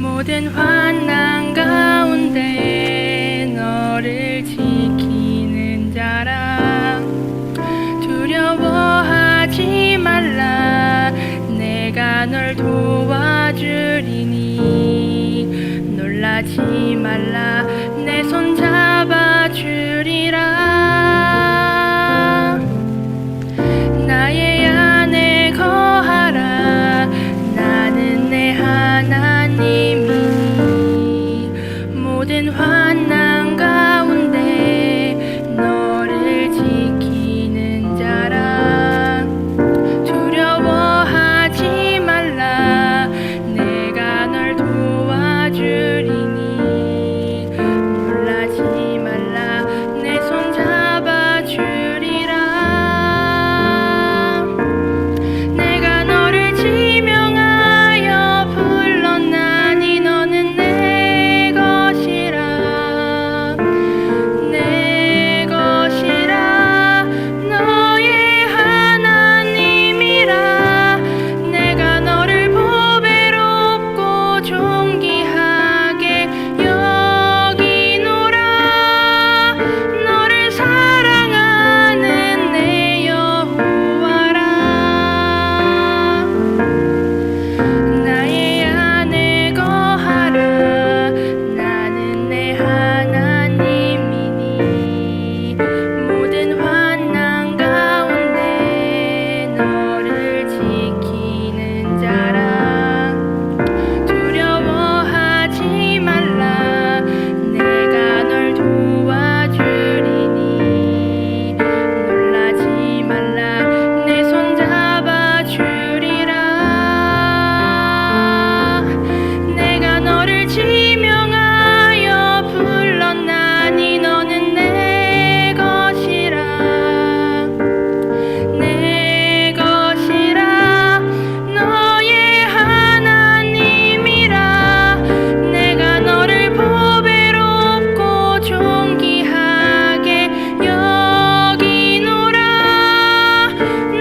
모든 환난 가운데 너를 지키는 자라. 두려워하지 말라. 내가 널 도와주리니. 놀라지 말라. 내 손 잡아주리라. 나의 안에 거하라. 나는 내 하나님이니. 모든 환난 가운데 너를 지키는 자라. 두려워하지 말라. 내가 널 도와주리니. 놀라지 말라. 내 손 잡아주리라. 내가 너를 지명하여 불렀나니 너는 내 것이라. 내 것이라. 너의 하나님이라. 내가 너를 보배롭고 존귀하게 여기노라. 너를 사랑하는 내 여호와라. 나의 안에 거하라. 나는 내 하나님이니. 모든 환난 가운데 너를 지키는 자라. 두려워하지 말라. 내가 널 도와주리니. 놀라지 말라. 내 손 잡아주리라. 내가 너를 지명하여 불렀나니 너는 내 것이라. 내 것이라. 너의 하나님이라. 내가 너를 보배롭고 존귀하게 여기노라.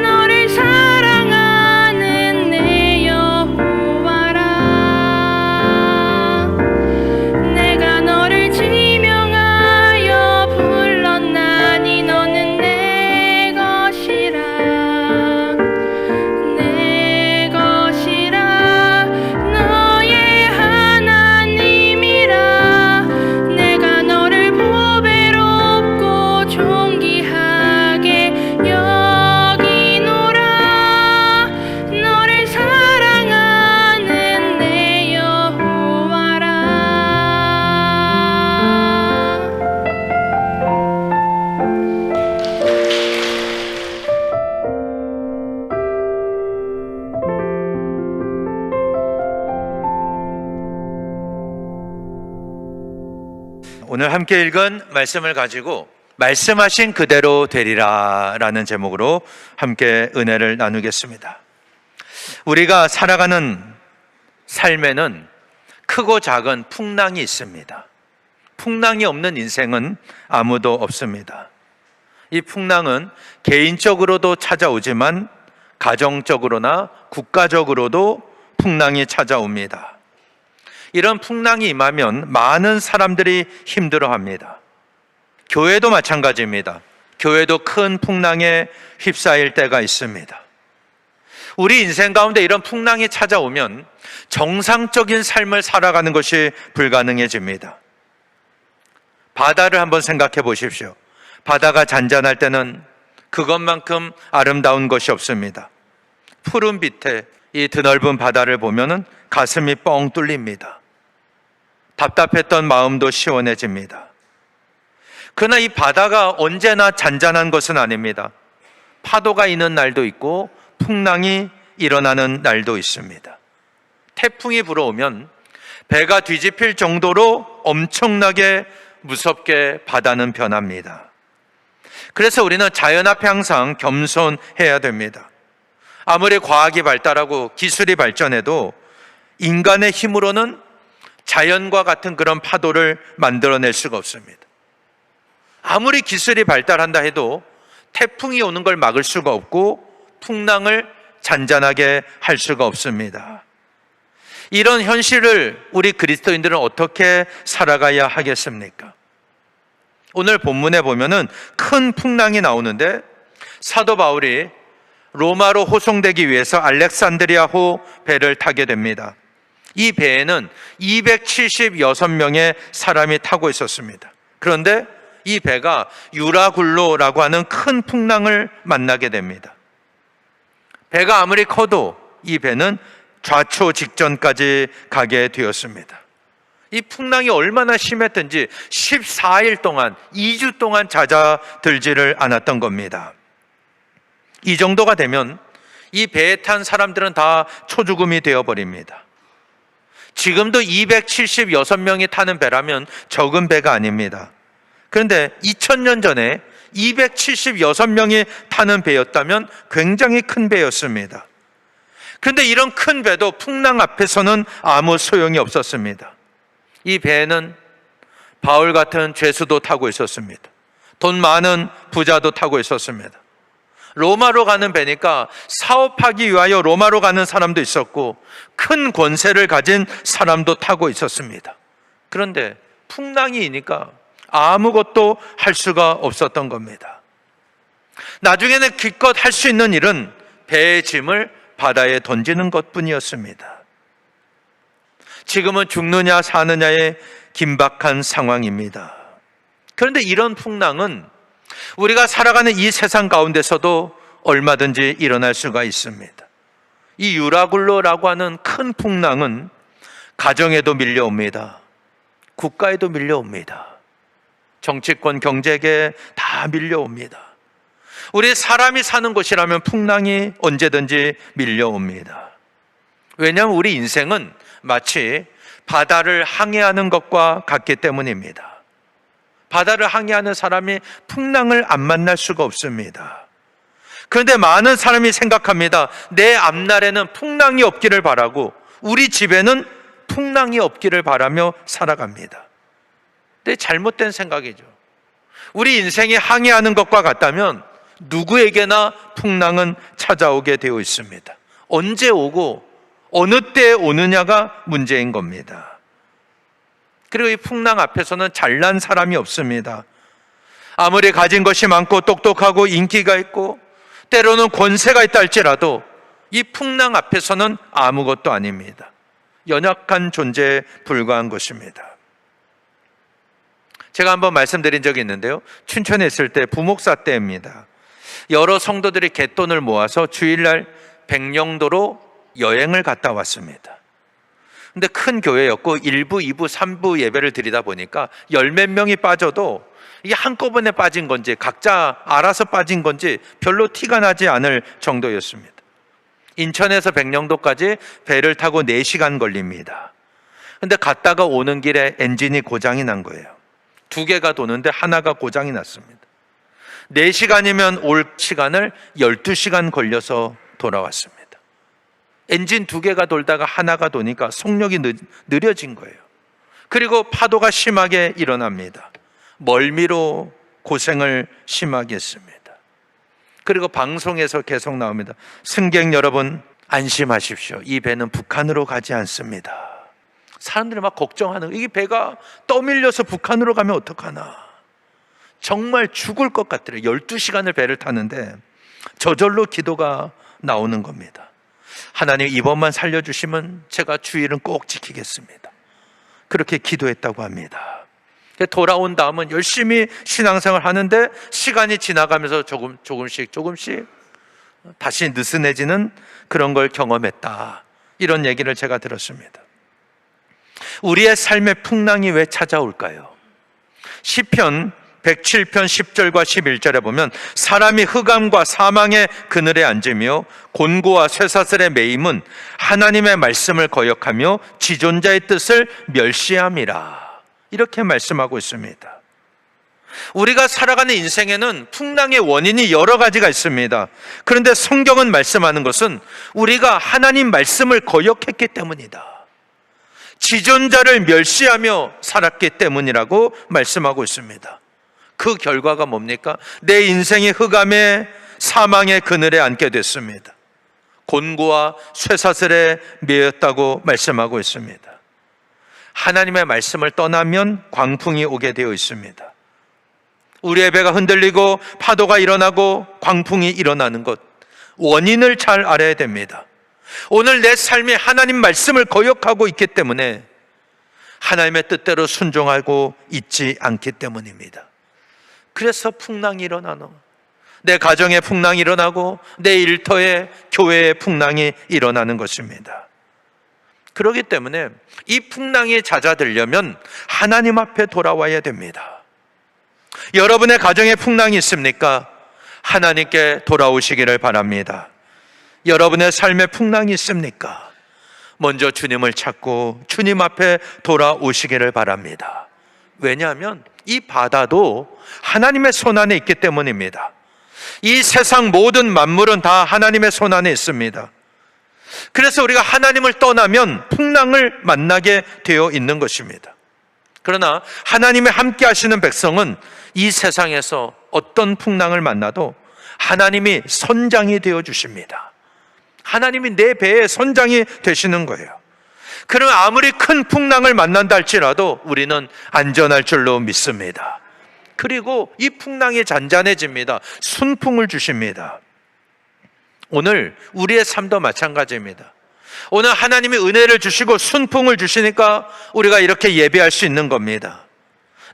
너를 사랑하는 내 여호와라. 내가 너를 지명하여 불렀나니 너는 내 것이라. 내 것이라. 너의 하나님이라. 내가 너를 보배롭고 존귀하게 여기노라. 너를 사랑하는 내 여호와라. 오늘 함께 읽은 말씀을 가지고 말씀하신 그대로 되리라 라는 제목으로 함께 은혜를 나누겠습니다. 우리가 살아가는 삶에는 크고 작은 풍랑이 있습니다. 풍랑이 없는 인생은 아무도 없습니다. 이 풍랑은 개인적으로도 찾아오지만 가정적으로나 국가적으로도 풍랑이 찾아옵니다. 이런 풍랑이 임하면 많은 사람들이 힘들어합니다. 교회도 마찬가지입니다. 교회도 큰 풍랑에 휩싸일 때가 있습니다. 우리 인생 가운데 이런 풍랑이 찾아오면 정상적인 삶을 살아가는 것이 불가능해집니다. 바다를 한번 생각해 보십시오. 바다가 잔잔할 때는 그것만큼 아름다운 것이 없습니다. 푸른 빛에 이 드넓은 바다를 보면 가슴이 뻥 뚫립니다. 답답했던 마음도 시원해집니다. 그러나 이 바다가 언제나 잔잔한 것은 아닙니다. 파도가 있는 날도 있고 풍랑이 일어나는 날도 있습니다. 태풍이 불어오면 배가 뒤집힐 정도로 엄청나게 무섭게 바다는 변합니다. 그래서 우리는 자연 앞에 항상 겸손해야 됩니다. 아무리 과학이 발달하고 기술이 발전해도 인간의 힘으로는 자연과 같은 그런 파도를 만들어낼 수가 없습니다. 아무리 기술이 발달한다 해도 태풍이 오는 걸 막을 수가 없고 풍랑을 잔잔하게 할 수가 없습니다. 이런 현실을 우리 그리스도인들은 어떻게 살아가야 하겠습니까? 오늘 본문에 보면은 큰 풍랑이 나오는데 사도 바울이 로마로 호송되기 위해서 알렉산드리아호 배를 타게 됩니다. 이 배에는 276명의 사람이 타고 있었습니다. 그런데 이 배가 유라굴로라고 하는 큰 풍랑을 만나게 됩니다. 배가 아무리 커도 이 배는 좌초 직전까지 가게 되었습니다. 이 풍랑이 얼마나 심했든지 14일 동안, 2주 동안 잦아들지를 않았던 겁니다. 이 정도가 되면 이 배에 탄 사람들은 다 초죽음이 되어버립니다. 지금도 276명이 타는 배라면 적은 배가 아닙니다. 그런데 2000년 전에 276명이 타는 배였다면 굉장히 큰 배였습니다. 그런데 이런 큰 배도 풍랑 앞에서는 아무 소용이 없었습니다. 이 배에는 바울 같은 죄수도 타고 있었습니다. 돈 많은 부자도 타고 있었습니다. 로마로 가는 배니까 사업하기 위하여 로마로 가는 사람도 있었고 큰 권세를 가진 사람도 타고 있었습니다. 그런데 풍랑이 이니까 아무것도 할 수가 없었던 겁니다. 나중에는 기껏 할 수 있는 일은 배의 짐을 바다에 던지는 것뿐이었습니다. 지금은 죽느냐 사느냐의 긴박한 상황입니다. 그런데 이런 풍랑은 우리가 살아가는 이 세상 가운데서도 얼마든지 일어날 수가 있습니다. 이 유라굴로라고 하는 큰 풍랑은 가정에도 밀려옵니다. 국가에도 밀려옵니다. 정치권, 경제계에 다 밀려옵니다. 우리 사람이 사는 곳이라면 풍랑이 언제든지 밀려옵니다. 왜냐하면 우리 인생은 마치 바다를 항해하는 것과 같기 때문입니다. 바다를 항해하는 사람이 풍랑을 안 만날 수가 없습니다. 그런데 많은 사람이 생각합니다. 내 앞날에는 풍랑이 없기를 바라고 우리 집에는 풍랑이 없기를 바라며 살아갑니다. 근데 잘못된 생각이죠. 우리 인생이 항해하는 것과 같다면 누구에게나 풍랑은 찾아오게 되어 있습니다. 언제 오고 어느 때에 오느냐가 문제인 겁니다. 그리고 이 풍랑 앞에서는 잘난 사람이 없습니다. 아무리 가진 것이 많고 똑똑하고 인기가 있고 때로는 권세가 있다 할지라도 이 풍랑 앞에서는 아무것도 아닙니다. 연약한 존재에 불과한 것입니다. 제가 한번 말씀드린 적이 있는데요. 춘천에 있을 때 부목사 때입니다. 여러 성도들이 갯돈을 모아서 주일날 백령도로 여행을 갔다 왔습니다. 근데 큰 교회였고 1부, 2부, 3부 예배를 드리다 보니까 열 몇 명이 빠져도 이게 한꺼번에 빠진 건지 각자 알아서 빠진 건지 별로 티가 나지 않을 정도였습니다. 인천에서 백령도까지 배를 타고 4시간 걸립니다. 근데 갔다가 오는 길에 엔진이 고장이 난 거예요. 2개가 도는데 하나가 고장이 났습니다. 4시간이면 올 시간을 12시간 걸려서 돌아왔습니다. 엔진 2개가 돌다가 하나가 도니까 속력이 느려진 거예요. 그리고 파도가 심하게 일어납니다. 멀미로 고생을 심하게 했습니다. 그리고 방송에서 계속 나옵니다. 승객 여러분 안심하십시오. 이 배는 북한으로 가지 않습니다. 사람들이 막 걱정하는 거예요. 이 배가 떠밀려서 북한으로 가면 어떡하나. 정말 죽을 것 같더래요. 12시간을 배를 타는데 저절로 기도가 나오는 겁니다. 하나님 이번만 살려주시면 제가 주일은 꼭 지키겠습니다. 그렇게 기도했다고 합니다. 돌아온 다음은 열심히 신앙생활 하는데 시간이 지나가면서 조금씩 다시 느슨해지는 그런 걸 경험했다. 이런 얘기를 제가 들었습니다. 우리의 삶의 풍랑이 왜 찾아올까요? 시편 107편 10절과 11절에 보면 사람이 흑암과 사망의 그늘에 앉으며 곤고와 쇠사슬에 매임은 하나님의 말씀을 거역하며 지존자의 뜻을 멸시함이라. 이렇게 말씀하고 있습니다. 우리가 살아가는 인생에는 풍랑의 원인이 여러 가지가 있습니다. 그런데 성경은 말씀하는 것은 우리가 하나님 말씀을 거역했기 때문이다. 지존자를 멸시하며 살았기 때문이라고 말씀하고 있습니다. 그 결과가 뭡니까? 내 인생의 흑암에 사망의 그늘에 앉게 됐습니다. 곤고와 쇠사슬에 매였다고 말씀하고 있습니다. 하나님의 말씀을 떠나면 광풍이 오게 되어 있습니다. 우리의 배가 흔들리고 파도가 일어나고 광풍이 일어나는 것, 원인을 잘 알아야 됩니다. 오늘 내 삶에 하나님 말씀을 거역하고 있기 때문에 하나님의 뜻대로 순종하고 있지 않기 때문입니다. 그래서 풍랑이 일어나는, 내 가정에 풍랑이 일어나고 내 일터에 교회에 풍랑이 일어나는 것입니다. 그렇기 때문에 이 풍랑이 잦아들려면 하나님 앞에 돌아와야 됩니다. 여러분의 가정에 풍랑이 있습니까? 하나님께 돌아오시기를 바랍니다. 여러분의 삶에 풍랑이 있습니까? 먼저 주님을 찾고 주님 앞에 돌아오시기를 바랍니다. 왜냐하면 이 바다도 하나님의 손 안에 있기 때문입니다. 이 세상 모든 만물은 다 하나님의 손 안에 있습니다. 그래서 우리가 하나님을 떠나면 풍랑을 만나게 되어 있는 것입니다. 그러나 하나님의 함께 하시는 백성은 이 세상에서 어떤 풍랑을 만나도 하나님이 선장이 되어 주십니다. 하나님이 내 배의 선장이 되시는 거예요. 그러면 아무리 큰 풍랑을 만난다 할지라도 우리는 안전할 줄로 믿습니다. 그리고 이 풍랑이 잔잔해집니다. 순풍을 주십니다. 오늘 우리의 삶도 마찬가지입니다. 오늘 하나님이 은혜를 주시고 순풍을 주시니까 우리가 이렇게 예배할 수 있는 겁니다.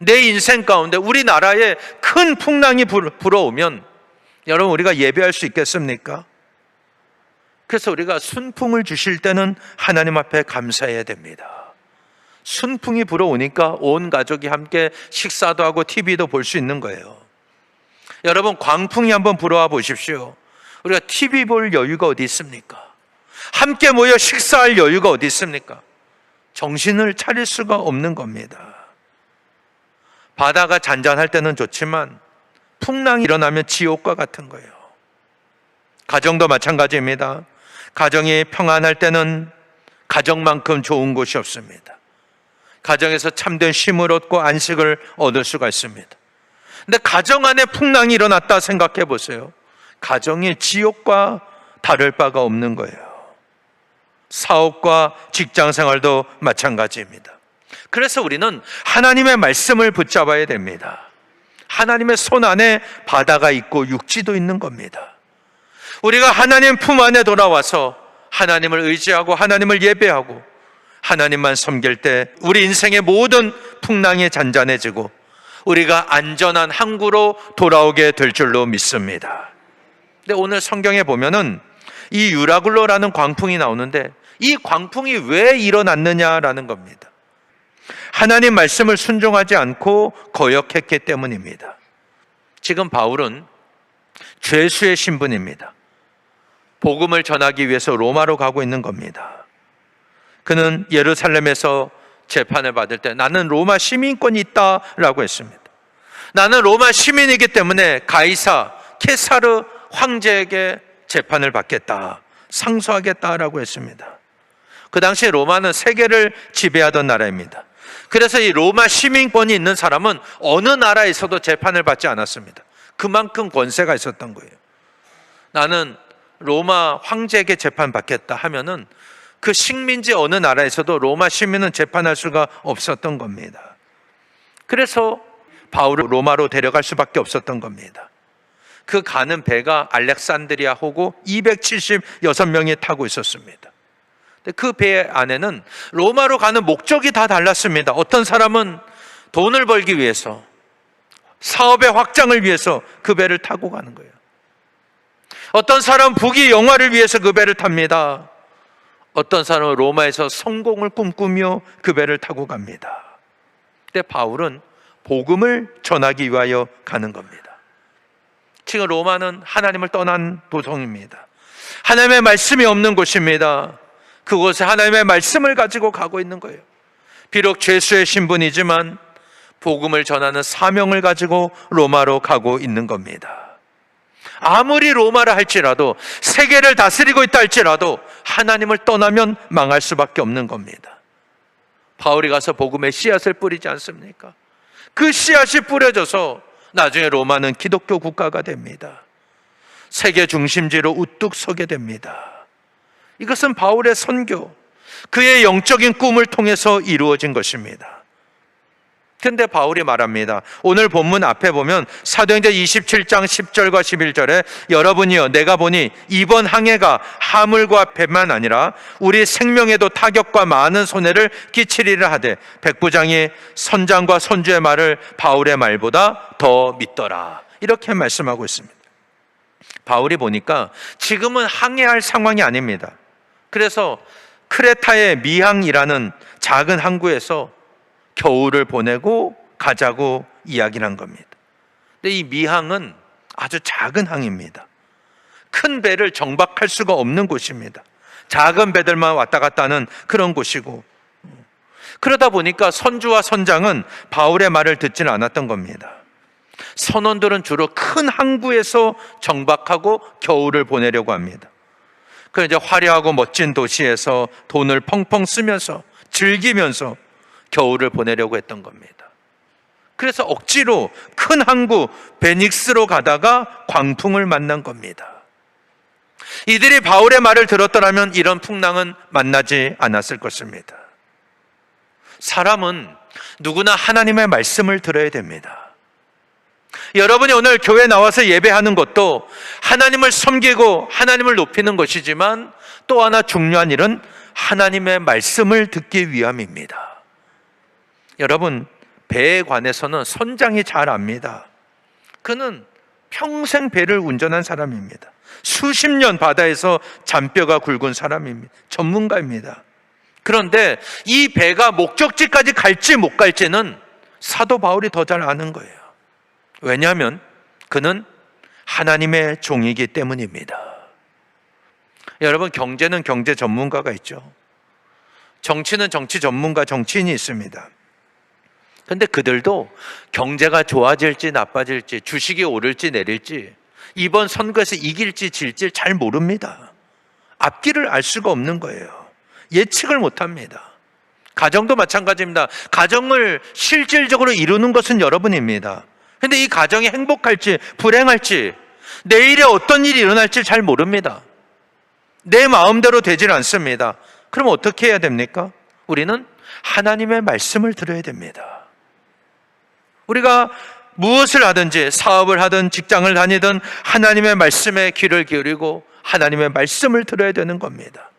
내 인생 가운데 우리나라에 큰 풍랑이 불어오면 여러분 우리가 예배할 수 있겠습니까? 그래서 우리가 순풍을 주실 때는 하나님 앞에 감사해야 됩니다. 순풍이 불어오니까 온 가족이 함께 식사도 하고 TV도 볼 수 있는 거예요. 여러분 광풍이 한번 불어와 보십시오. 우리가 TV 볼 여유가 어디 있습니까? 함께 모여 식사할 여유가 어디 있습니까? 정신을 차릴 수가 없는 겁니다. 바다가 잔잔할 때는 좋지만 풍랑이 일어나면 지옥과 같은 거예요. 가정도 마찬가지입니다. 가정이 평안할 때는 가정만큼 좋은 곳이 없습니다. 가정에서 참된 쉼을 얻고 안식을 얻을 수가 있습니다. 근데 가정 안에 풍랑이 일어났다 생각해 보세요. 가정이 지옥과 다를 바가 없는 거예요. 사업과 직장 생활도 마찬가지입니다. 그래서 우리는 하나님의 말씀을 붙잡아야 됩니다. 하나님의 손 안에 바다가 있고 육지도 있는 겁니다. 우리가 하나님 품 안에 돌아와서 하나님을 의지하고 하나님을 예배하고 하나님만 섬길 때 우리 인생의 모든 풍랑이 잔잔해지고 우리가 안전한 항구로 돌아오게 될 줄로 믿습니다. 근데 오늘 성경에 보면은 이 유라굴로라는 광풍이 나오는데 이 광풍이 왜 일어났느냐라는 겁니다. 하나님 말씀을 순종하지 않고 거역했기 때문입니다. 지금 바울은 죄수의 신분입니다. 복음을 전하기 위해서 로마로 가고 있는 겁니다. 그는 예루살렘에서 재판을 받을 때 나는 로마 시민권이 있다라고 했습니다. 나는 로마 시민이기 때문에 가이사 케사르 황제에게 재판을 받겠다, 상소하겠다라고 했습니다. 그 당시에 로마는 세계를 지배하던 나라입니다. 그래서 이 로마 시민권이 있는 사람은 어느 나라에서도 재판을 받지 않았습니다. 그만큼 권세가 있었던 거예요. 나는 로마 황제에게 재판받겠다 하면은 그 식민지 어느 나라에서도 로마 시민은 재판할 수가 없었던 겁니다. 그래서 바울을 로마로 데려갈 수밖에 없었던 겁니다. 그 가는 배가 알렉산드리아 호고 276명이 타고 있었습니다. 그 배 안에는 로마로 가는 목적이 다 달랐습니다. 어떤 사람은 돈을 벌기 위해서, 사업의 확장을 위해서 그 배를 타고 가는 거예요. 어떤 사람은 부귀 영화를 위해서 그 배를 탑니다. 어떤 사람은 로마에서 성공을 꿈꾸며 그 배를 타고 갑니다. 근데 바울은 복음을 전하기 위하여 가는 겁니다. 지금 로마는 하나님을 떠난 도성입니다. 하나님의 말씀이 없는 곳입니다. 그곳에 하나님의 말씀을 가지고 가고 있는 거예요. 비록 죄수의 신분이지만 복음을 전하는 사명을 가지고 로마로 가고 있는 겁니다. 아무리 로마라 할지라도, 세계를 다스리고 있다 할지라도 하나님을 떠나면 망할 수밖에 없는 겁니다. 바울이 가서 복음의 씨앗을 뿌리지 않습니까? 그 씨앗이 뿌려져서 나중에 로마는 기독교 국가가 됩니다. 세계 중심지로 우뚝 서게 됩니다. 이것은 바울의 선교, 그의 영적인 꿈을 통해서 이루어진 것입니다. 근데 바울이 말합니다. 오늘 본문 앞에 보면 사도행전 27장 10절과 11절에 여러분이여 내가 보니 이번 항해가 하물과 배만 아니라 우리 생명에도 타격과 많은 손해를 끼치리라 하되 백부장이 선장과 선주의 말을 바울의 말보다 더 믿더라. 이렇게 말씀하고 있습니다. 바울이 보니까 지금은 항해할 상황이 아닙니다. 그래서 크레타의 미항이라는 작은 항구에서 겨울을 보내고 가자고 이야기를 한 겁니다. 근데 이 미항은 아주 작은 항입니다. 큰 배를 정박할 수가 없는 곳입니다. 작은 배들만 왔다 갔다 하는 그런 곳이고, 그러다 보니까 선주와 선장은 바울의 말을 듣지는 않았던 겁니다. 선원들은 주로 큰 항구에서 정박하고 겨울을 보내려고 합니다. 그 이제 화려하고 멋진 도시에서 돈을 펑펑 쓰면서 즐기면서 겨울을 보내려고 했던 겁니다. 그래서 억지로 큰 항구 베닉스로 가다가 광풍을 만난 겁니다. 이들이 바울의 말을 들었더라면 이런 풍랑은 만나지 않았을 것입니다. 사람은 누구나 하나님의 말씀을 들어야 됩니다. 여러분이 오늘 교회 나와서 예배하는 것도 하나님을 섬기고 하나님을 높이는 것이지만 또 하나 중요한 일은 하나님의 말씀을 듣기 위함입니다. 여러분, 배에 관해서는 선장이 잘 압니다. 그는 평생 배를 운전한 사람입니다. 수십 년 바다에서 잔뼈가 굵은 사람입니다. 전문가입니다. 그런데 이 배가 목적지까지 갈지 못 갈지는 사도 바울이 더 잘 아는 거예요. 왜냐하면 그는 하나님의 종이기 때문입니다. 여러분, 경제는 경제 전문가가 있죠. 정치는 정치 전문가, 정치인이 있습니다. 근데 그들도 경제가 좋아질지 나빠질지, 주식이 오를지 내릴지, 이번 선거에서 이길지 질지 잘 모릅니다. 앞길을 알 수가 없는 거예요. 예측을 못합니다. 가정도 마찬가지입니다. 가정을 실질적으로 이루는 것은 여러분입니다. 근데 이 가정이 행복할지 불행할지, 내일에 어떤 일이 일어날지 잘 모릅니다. 내 마음대로 되질 않습니다. 그럼 어떻게 해야 됩니까? 우리는 하나님의 말씀을 들어야 됩니다. 우리가 무엇을 하든지, 사업을 하든 직장을 다니든 하나님의 말씀에 귀를 기울이고 하나님의 말씀을 들어야 되는 겁니다.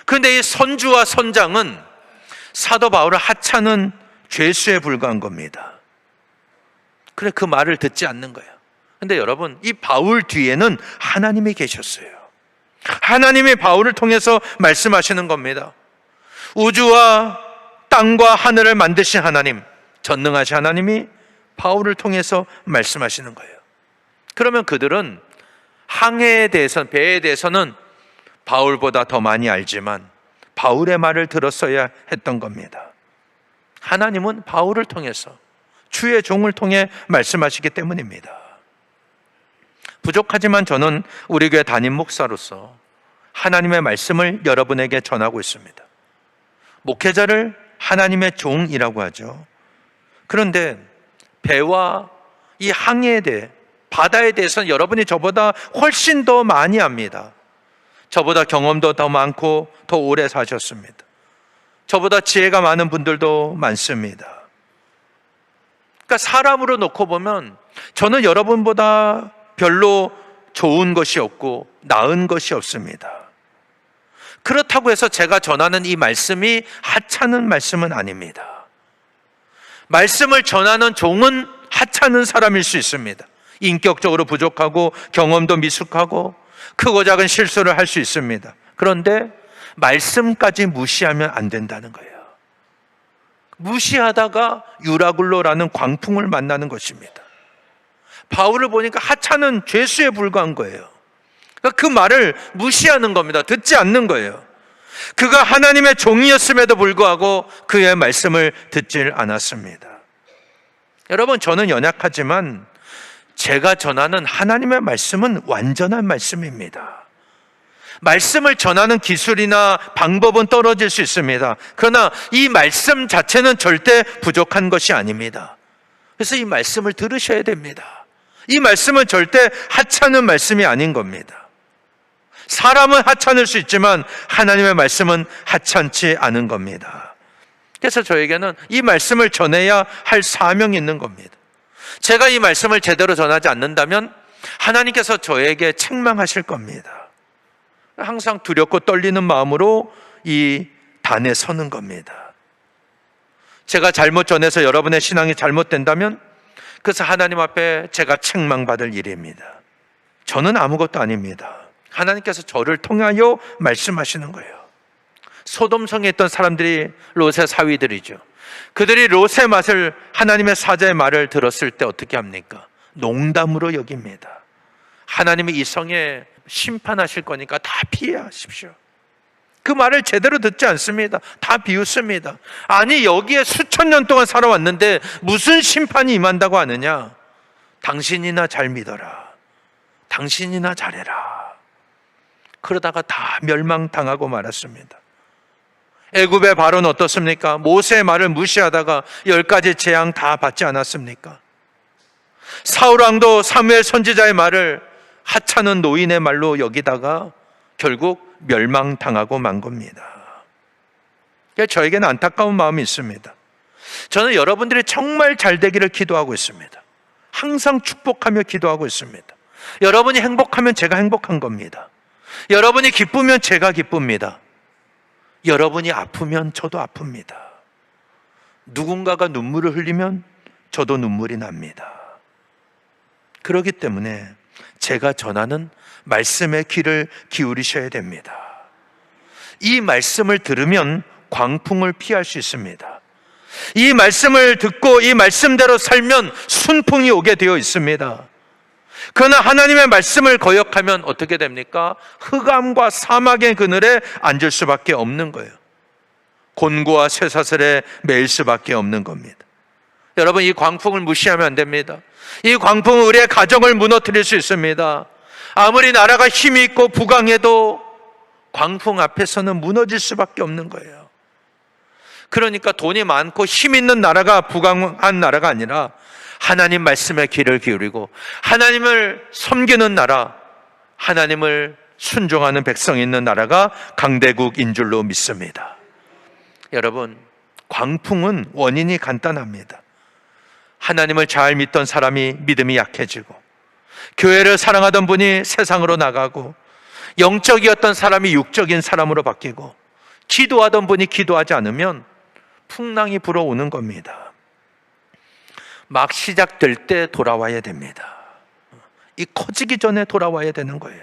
그런데 이 선주와 선장은 사도 바울을 하찮은 죄수에 불과한 겁니다. 그래, 그 말을 듣지 않는 거예요. 근데 여러분, 이 바울 뒤에는 하나님이 계셨어요. 하나님이 바울을 통해서 말씀하시는 겁니다. 우주와 땅과 하늘을 만드신 하나님, 전능하신 하나님이 바울을 통해서 말씀하시는 거예요. 그러면 그들은 항해에 대해서는, 배에 대해서는 바울보다 더 많이 알지만 바울의 말을 들었어야 했던 겁니다. 하나님은 바울을 통해서, 주의 종을 통해 말씀하시기 때문입니다. 부족하지만 저는 우리 교회 담임 목사로서 하나님의 말씀을 여러분에게 전하고 있습니다. 목회자를 하나님의 종이라고 하죠. 그런데 배와 이 항해에 대해, 바다에 대해서는 여러분이 저보다 훨씬 더 많이 압니다. 저보다 경험도 더 많고 더 오래 사셨습니다. 저보다 지혜가 많은 분들도 많습니다. 그러니까 사람으로 놓고 보면 저는 여러분보다 별로 좋은 것이 없고 나은 것이 없습니다. 그렇다고 해서 제가 전하는 이 말씀이 하찮은 말씀은 아닙니다. 말씀을 전하는 종은 하찮은 사람일 수 있습니다. 인격적으로 부족하고 경험도 미숙하고 크고 작은 실수를 할 수 있습니다. 그런데 말씀까지 무시하면 안 된다는 거예요. 무시하다가 유라굴로라는 광풍을 만나는 것입니다. 바울을 보니까 하찮은 죄수에 불과한 거예요. 그러니까 그 말을 무시하는 겁니다. 듣지 않는 거예요. 그가 하나님의 종이었음에도 불구하고 그의 말씀을 듣질 않았습니다. 여러분, 저는 연약하지만 제가 전하는 하나님의 말씀은 완전한 말씀입니다. 말씀을 전하는 기술이나 방법은 떨어질 수 있습니다. 그러나 이 말씀 자체는 절대 부족한 것이 아닙니다. 그래서 이 말씀을 들으셔야 됩니다. 이 말씀은 절대 하찮은 말씀이 아닌 겁니다. 사람은 하찮을 수 있지만 하나님의 말씀은 하찮지 않은 겁니다. 그래서 저에게는 이 말씀을 전해야 할 사명이 있는 겁니다. 제가 이 말씀을 제대로 전하지 않는다면 하나님께서 저에게 책망하실 겁니다. 항상 두렵고 떨리는 마음으로 이 단에 서는 겁니다. 제가 잘못 전해서 여러분의 신앙이 잘못된다면 그래서 하나님 앞에 제가 책망받을 일입니다. 저는 아무것도 아닙니다. 하나님께서 저를 통하여 말씀하시는 거예요. 소돔성에 있던 사람들이 롯의 사위들이죠. 그들이 롯의 맛을, 하나님의 사자의 말을 들었을 때 어떻게 합니까? 농담으로 여깁니다. 하나님이 이 성에 심판하실 거니까 다 피하십시오. 그 말을 제대로 듣지 않습니다. 다 비웃습니다. 아니, 여기에 수천 년 동안 살아왔는데 무슨 심판이 임한다고 하느냐? 당신이나 잘 믿어라. 당신이나 잘해라. 그러다가 다 멸망당하고 말았습니다. 애굽의 바로는 어떻습니까? 모세의 말을 무시하다가 10가지 재앙 다 받지 않았습니까? 사울왕도 사무엘 선지자의 말을 하찮은 노인의 말로 여기다가 결국 멸망당하고 만 겁니다. 저에게는 안타까운 마음이 있습니다. 저는 여러분들이 정말 잘 되기를 기도하고 있습니다. 항상 축복하며 기도하고 있습니다. 여러분이 행복하면 제가 행복한 겁니다. 여러분이 기쁘면 제가 기쁩니다. 여러분이 아프면 저도 아픕니다. 누군가가 눈물을 흘리면 저도 눈물이 납니다. 그렇기 때문에 제가 전하는 말씀의 귀를 기울이셔야 됩니다. 이 말씀을 들으면 광풍을 피할 수 있습니다. 이 말씀을 듣고 이 말씀대로 살면 순풍이 오게 되어 있습니다. 그러나 하나님의 말씀을 거역하면 어떻게 됩니까? 흑암과 사막의 그늘에 앉을 수밖에 없는 거예요. 곤고와 쇠사슬에 매일 수밖에 없는 겁니다. 여러분, 이 광풍을 무시하면 안 됩니다. 이 광풍은 우리의 가정을 무너뜨릴 수 있습니다. 아무리 나라가 힘이 있고 부강해도 광풍 앞에서는 무너질 수밖에 없는 거예요. 그러니까 돈이 많고 힘 있는 나라가 부강한 나라가 아니라 하나님 말씀에 귀를 기울이고 하나님을 섬기는 나라, 하나님을 순종하는 백성이 있는 나라가 강대국인 줄로 믿습니다. 여러분, 광풍은 원인이 간단합니다. 하나님을 잘 믿던 사람이 믿음이 약해지고, 교회를 사랑하던 분이 세상으로 나가고, 영적이었던 사람이 육적인 사람으로 바뀌고, 기도하던 분이 기도하지 않으면 풍랑이 불어오는 겁니다. 막 시작될 때 돌아와야 됩니다. 이 커지기 전에 돌아와야 되는 거예요.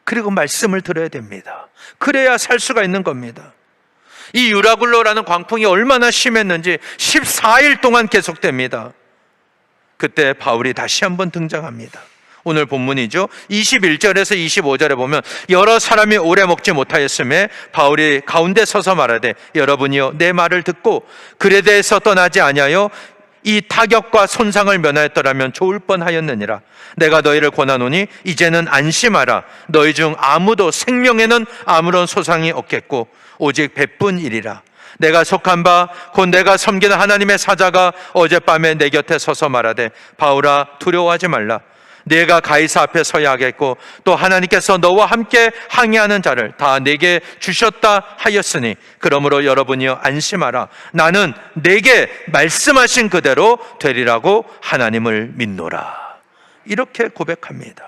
그리고 말씀을 들어야 됩니다. 그래야 살 수가 있는 겁니다. 이 유라굴로라는 광풍이 얼마나 심했는지 14일 동안 계속됩니다. 그때 바울이 다시 한번 등장합니다. 오늘 본문이죠. 21절에서 25절에 보면 여러 사람이 오래 먹지 못하였음에 바울이 가운데 서서 말하되 여러분이여 내 말을 듣고 글에 대해서 떠나지 아니하여 이 타격과 손상을 면하였더라면 좋을 뻔하였느니라. 내가 너희를 권하노니 이제는 안심하라. 너희 중 아무도 생명에는 아무런 소상이 없겠고 오직 배뿐이리라. 내가 속한 바 곧 내가 섬기는 하나님의 사자가 어젯밤에 내 곁에 서서 말하되 바울아 두려워하지 말라. 네가 가이사 앞에 서야 하겠고 또 하나님께서 너와 함께 항해하는 자를 다 내게 주셨다 하였으니 그러므로 여러분이여 안심하라. 나는 내게 말씀하신 그대로 되리라고 하나님을 믿노라. 이렇게 고백합니다.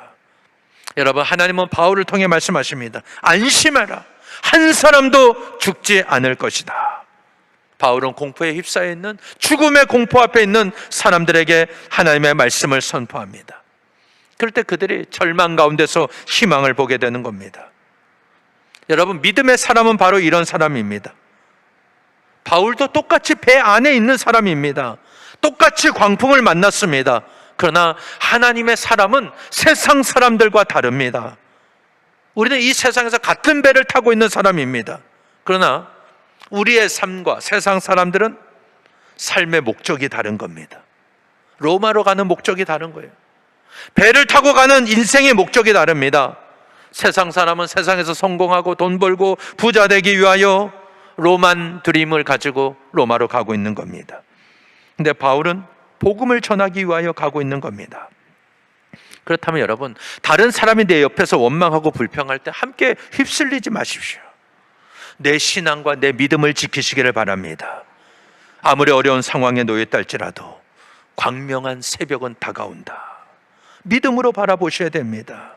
여러분, 하나님은 바울을 통해 말씀하십니다. 안심하라. 한 사람도 죽지 않을 것이다. 바울은 공포에 휩싸여 있는, 죽음의 공포 앞에 있는 사람들에게 하나님의 말씀을 선포합니다. 그럴 때 그들이 절망 가운데서 희망을 보게 되는 겁니다. 여러분, 믿음의 사람은 바로 이런 사람입니다. 바울도 똑같이 배 안에 있는 사람입니다. 똑같이 광풍을 만났습니다. 그러나 하나님의 사람은 세상 사람들과 다릅니다. 우리는 이 세상에서 같은 배를 타고 있는 사람입니다. 그러나 우리의 삶과 세상 사람들은 삶의 목적이 다른 겁니다. 로마로 가는 목적이 다른 거예요. 배를 타고 가는 인생의 목적이 다릅니다. 세상 사람은 세상에서 성공하고 돈 벌고 부자 되기 위하여 로만 드림을 가지고 로마로 가고 있는 겁니다. 근데 바울은 복음을 전하기 위하여 가고 있는 겁니다. 그렇다면 여러분, 다른 사람이 내 옆에서 원망하고 불평할 때 함께 휩쓸리지 마십시오. 내 신앙과 내 믿음을 지키시기를 바랍니다. 아무리 어려운 상황에 놓였다 할지라도 광명한 새벽은 다가온다. 믿음으로 바라보셔야 됩니다.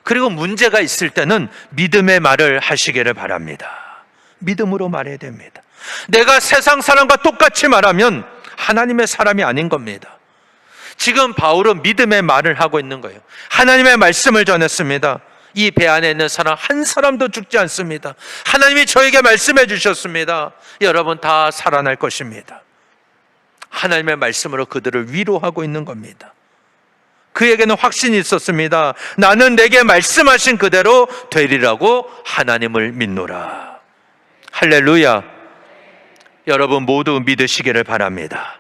그리고 문제가 있을 때는 믿음의 말을 하시기를 바랍니다. 믿음으로 말해야 됩니다. 내가 세상 사람과 똑같이 말하면 하나님의 사람이 아닌 겁니다. 지금 바울은 믿음의 말을 하고 있는 거예요. 하나님의 말씀을 전했습니다. 이 배 안에 있는 사람 한 사람도 죽지 않습니다. 하나님이 저에게 말씀해 주셨습니다. 여러분 다 살아날 것입니다. 하나님의 말씀으로 그들을 위로하고 있는 겁니다. 그에게는 확신이 있었습니다. 나는 내게 말씀하신 그대로 되리라고 하나님을 믿노라. 할렐루야. 여러분 모두 믿으시기를 바랍니다.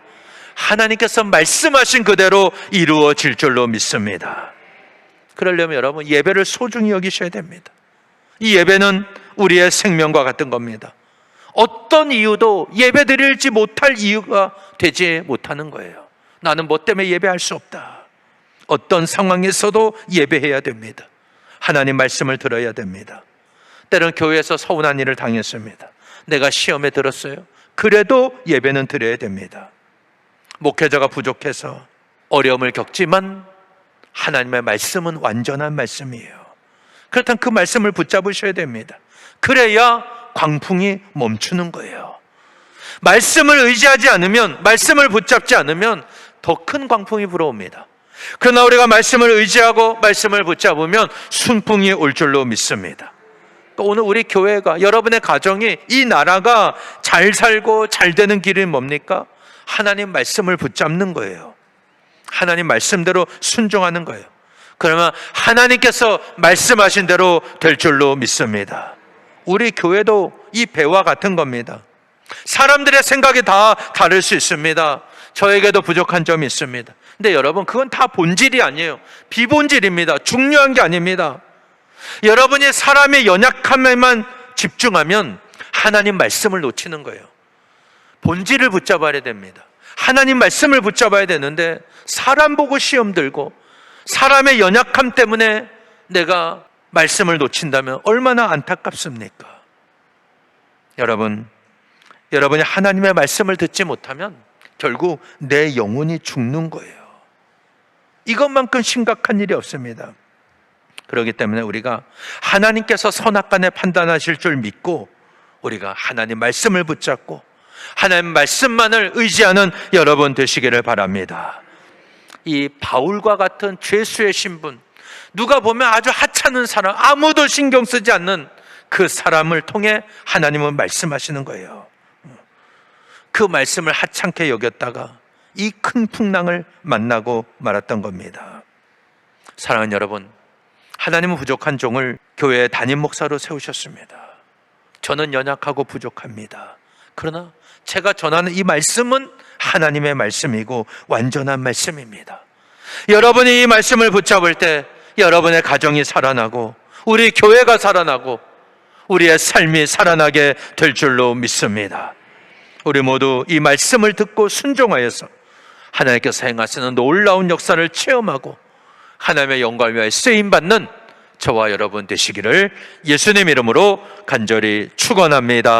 하나님께서 말씀하신 그대로 이루어질 줄로 믿습니다. 그러려면 여러분 예배를 소중히 여기셔야 됩니다. 이 예배는 우리의 생명과 같은 겁니다. 어떤 이유도 예배 드릴지 못할 이유가 되지 못하는 거예요. 나는 뭐 때문에 예배할 수 없다. 어떤 상황에서도 예배해야 됩니다. 하나님 말씀을 들어야 됩니다. 때로는 교회에서 서운한 일을 당했습니다. 내가 시험에 들었어요. 그래도 예배는 드려야 됩니다. 목회자가 부족해서 어려움을 겪지만 하나님의 말씀은 완전한 말씀이에요. 그렇다면 그 말씀을 붙잡으셔야 됩니다. 그래야 광풍이 멈추는 거예요. 말씀을 의지하지 않으면, 말씀을 붙잡지 않으면 더 큰 광풍이 불어옵니다. 그러나 우리가 말씀을 의지하고 말씀을 붙잡으면 순풍이 올 줄로 믿습니다. 오늘 우리 교회가, 여러분의 가정이, 이 나라가 잘 살고 잘 되는 길이 뭡니까? 하나님 말씀을 붙잡는 거예요. 하나님 말씀대로 순종하는 거예요. 그러면 하나님께서 말씀하신 대로 될 줄로 믿습니다. 우리 교회도 이 배와 같은 겁니다. 사람들의 생각이 다 다를 수 있습니다. 저에게도 부족한 점이 있습니다. 근데 여러분 그건 다 본질이 아니에요. 비본질입니다. 중요한 게 아닙니다. 여러분이 사람의 연약함에만 집중하면 하나님 말씀을 놓치는 거예요. 본질을 붙잡아야 됩니다. 하나님 말씀을 붙잡아야 되는데 사람 보고 시험 들고 사람의 연약함 때문에 내가 말씀을 놓친다면 얼마나 안타깝습니까? 여러분이 하나님의 말씀을 듣지 못하면 결국 내 영혼이 죽는 거예요. 이것만큼 심각한 일이 없습니다. 그렇기 때문에 우리가 하나님께서 선악간에 판단하실 줄 믿고 우리가 하나님 말씀을 붙잡고 하나님 말씀만을 의지하는 여러분 되시기를 바랍니다. 이 바울과 같은 죄수의 신분, 누가 보면 아주 하찮은 사람, 아무도 신경 쓰지 않는 그 사람을 통해 하나님은 말씀하시는 거예요. 그 말씀을 하찮게 여겼다가 이 큰 풍랑을 만나고 말았던 겁니다. 사랑하는 여러분, 하나님은 부족한 종을 교회의 담임 목사로 세우셨습니다. 저는 연약하고 부족합니다. 그러나 제가 전하는 이 말씀은 하나님의 말씀이고 완전한 말씀입니다. 여러분이 이 말씀을 붙잡을 때 여러분의 가정이 살아나고 우리 교회가 살아나고 우리의 삶이 살아나게 될 줄로 믿습니다. 우리 모두 이 말씀을 듣고 순종하여서 하나님께서 행하시는 놀라운 역사를 체험하고 하나님의 영광을 위하여 쓰임받는 저와 여러분 되시기를 예수님 이름으로 간절히 축원합니다.